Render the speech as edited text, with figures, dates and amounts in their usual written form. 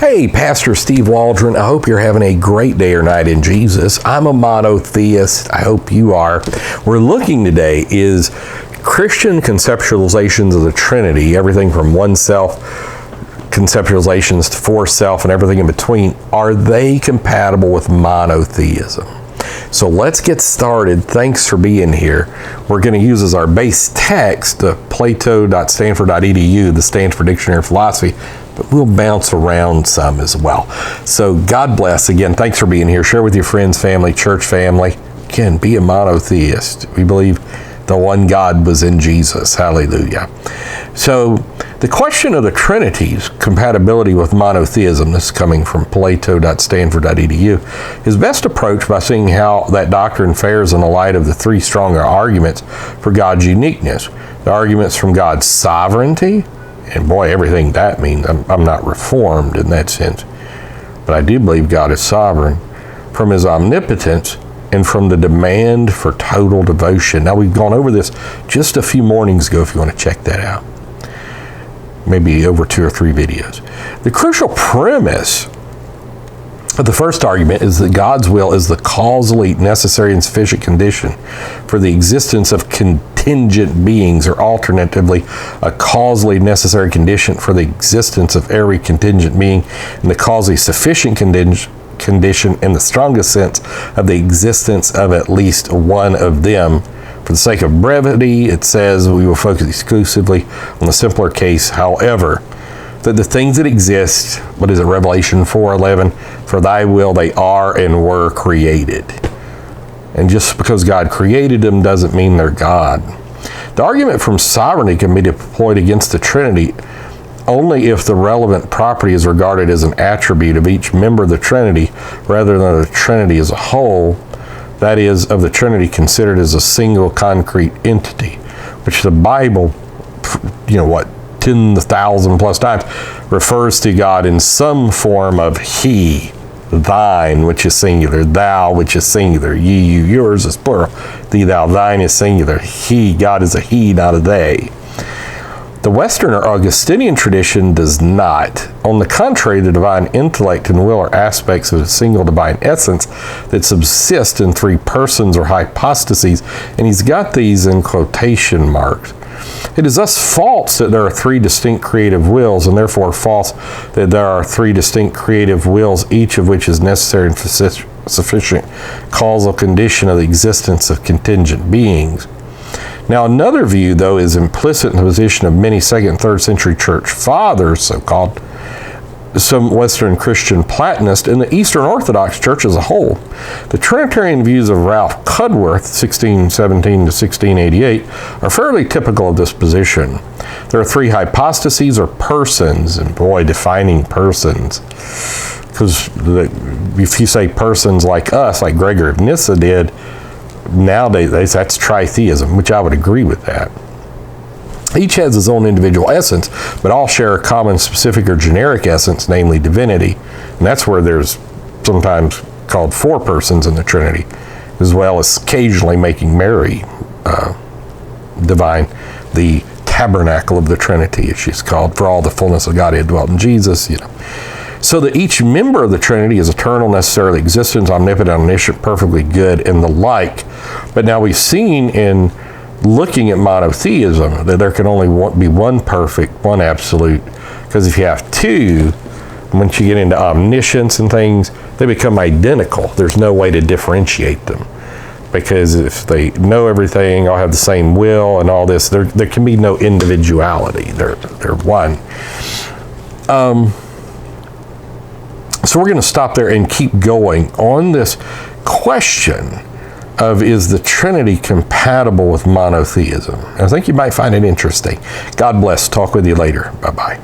Hey, Pastor Steve Waldron. I hope you're having a great day or night in Jesus. I'm a monotheist. I hope you are. We're looking today is Christian conceptualizations of the Trinity, everything from one self conceptualizations to four self and everything in between. Are they compatible with monotheism? So let's get started. Thanks for being here. We're going to use as our base text plato.stanford.edu, the Stanford Dictionary of Philosophy, but we'll bounce around some as well. So God bless. Again, thanks for being here. Share with your friends, family, church family. Again, be a monotheist. We believe the one God was in Jesus. Hallelujah. So the question of the Trinity's compatibility with monotheism, this is coming from plato.stanford.edu, is best approached by seeing how that doctrine fares in the light of the three stronger arguments for God's uniqueness. The arguments from God's sovereignty, and boy, everything that means. I'm not reformed in that sense, but I do believe God is sovereign. From his omnipotence, and from the demand for total devotion. Now, we've gone over this just a few mornings ago if you want to check that out. Maybe over 2 or 3 videos. The crucial premise of the first argument is that God's will is the causally necessary and sufficient condition for the existence of contingent beings, or alternatively, a causally necessary condition for the existence of every contingent being, and the causally sufficient condition in the strongest sense of the existence of at least one of them. For the sake of brevity, it says we will focus exclusively on the simpler case, however, that the things that exist, Revelation 4:11, for thy will they are and were created. And just because God created them doesn't mean they're God. The argument from sovereignty can be deployed against the Trinity only if the relevant property is regarded as an attribute of each member of the Trinity rather than the Trinity as a whole, that is, of the Trinity considered as a single concrete entity, which the Bible, 10,000 plus times, refers to God in some form of he, thine, which is singular, thou, which is singular, ye, you, yours is plural, thee, thou, thine is singular, he, God is a he, not a they. The Western or Augustinian tradition does not. On the contrary, the divine intellect and will are aspects of a single divine essence that subsist in 3 persons or hypostases, and he's got these in quotation marks. It is thus false that there are 3 distinct creative wills, and therefore false that there are 3 distinct creative wills, each of which is necessary and sufficient causal condition of the existence of contingent beings. Now, another view, though, is implicit in the position of many 2nd and 3rd century church fathers, so-called, some Western Christian Platonists, and the Eastern Orthodox Church as a whole. The Trinitarian views of Ralph Cudworth, 1617 to 1688, are fairly typical of this position. There are 3 hypostases or persons, and boy, defining persons. Because if you say persons like us, like Gregor of Nyssa did, nowadays that's tritheism, which I would agree with that. Each has his own individual essence, but all share a common specific or generic essence, namely divinity. And that's where there's sometimes called 4 persons in the Trinity, as well as occasionally making Mary divine, the tabernacle of the Trinity, as she's called, for all the fullness of Godhead dwelt in Jesus, So that each member of the Trinity is eternal, necessarily existent, omnipotent, omniscient, perfectly good, and the like. But now we've seen in looking at monotheism that there can only be one perfect, one absolute. Because if you have 2, once you get into omniscience and things, they become identical. There's no way to differentiate them. Because if they know everything, all have the same will and all this, there can be no individuality. They're one. So we're going to stop there and keep going on this question of, is the Trinity compatible with monotheism? I think you might find it interesting. God bless. Talk with you later. Bye-bye.